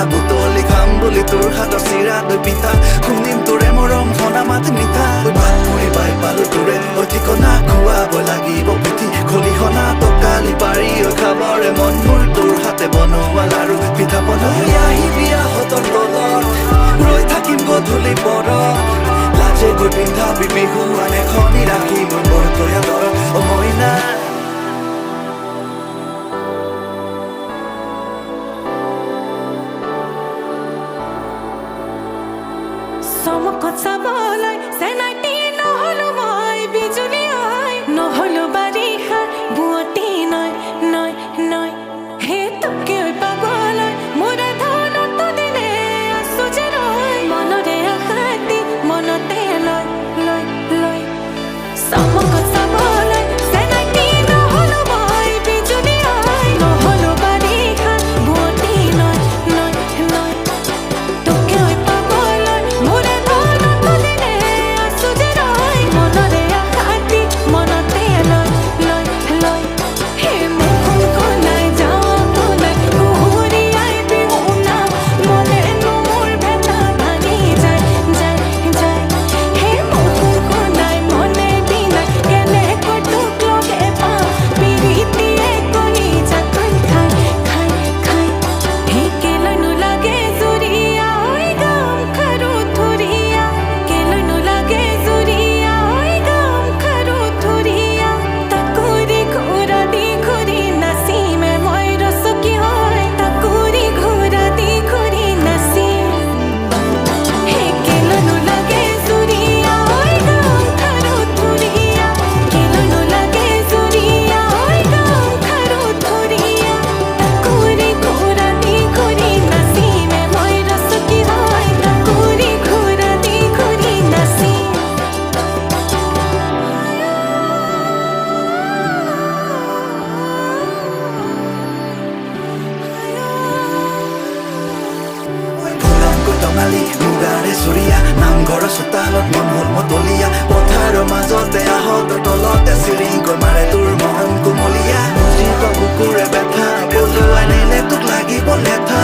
পিঠা বুটলি খাম বুলি তোৰ হাতৰ চিৰা দৈ পিঠা শুনিম তোৰে মৰম হনা মাত মিঠা ভাত মুড়ি পাই পালো তোৰে ঠিকনা খুৱাব লাগিব পিঠি খলিহনা টকালি পাৰি খাবৰে মন মোৰ তোৰ হাতে বনোৱা লাৰু পিঠা বনাই আহিবি আহঁতৰ তলত ৰৈ থাকিম গধূলি পৰত লাজে গৈ পিন্ধাবি বিহুৱান এখনি ৰাখি মোৰ বৰ তয়া দৰত অ মইনা চমকত চাবলৈ চেনাইটি নহলো মই বিজুলী হয় নহলো বাৰিষা বুৱতী নয় নয় নয় হে তোকে পাবলৈ মোৰে ধনতো দিনে আছো যে ৰৈ মনৰে আশাতি মনতে লয় লয় লয় চমকত চাবলৈ চেনাইটি নহলো মই বিজুলী হয় নহলো বাৰিষা বুৱতী নয় নয় নয় তোকে পাবলৈ মোৰে ধনতো দিনে আছো যে ৰৈ মনৰে আশাতি মনতে লয় লয় লয় হে মুখখন কলাই যাওঁ কলাই কুহুৰিয়াই বিহুনা মনে মোৰ ভেটা ভাঙি যায় যায় যায় হে মুখখন কলাই মনে বিনাই কেনেকৈ তোক লগে পাওঁ পিৰিতিয়ে কলি জাকৈ খাই খাই খাই হে কেলৈ নোলাগে জুৰিয়া ঐ গাম খাৰু থুৰিয়া কেলৈ নোলাগে জুৰিয়া ঐ গাম খাৰু থুৰিয়া তাকুৰি ঘোঁৰা দি ঘূৰি নাচিমে মই ৰচকী হয় তাকুৰি ঘোঁৰা দি ঘূৰি নাচিম হে কেলৈ নোলাগে জুৰিয়া ঐ গাম খাৰু থুৰিয়া কেলৈ নোলাগে জুৰিয়া ঐ গাম খাৰু থুৰিয়া তাকুৰি ঘোঁৰা দি ঘূৰি নাচিমে মই ৰচকী হয় তাকুৰি ঘোঁৰা দি ঘূৰি নাচিম ফুলামকৈ টঙালি মুগাৰে চুৰিয়া নামঘৰৰ চোতালত মন হল মতলীয়া পথাৰৰ মাজতে আহঁতৰ তলতে চিৰিকৈ মাৰে তোৰ মৰম কুমলীয়া বুজিব বুকুৰে ব্যথা বজুৱাই নিলে তোক লাগিব লেঠা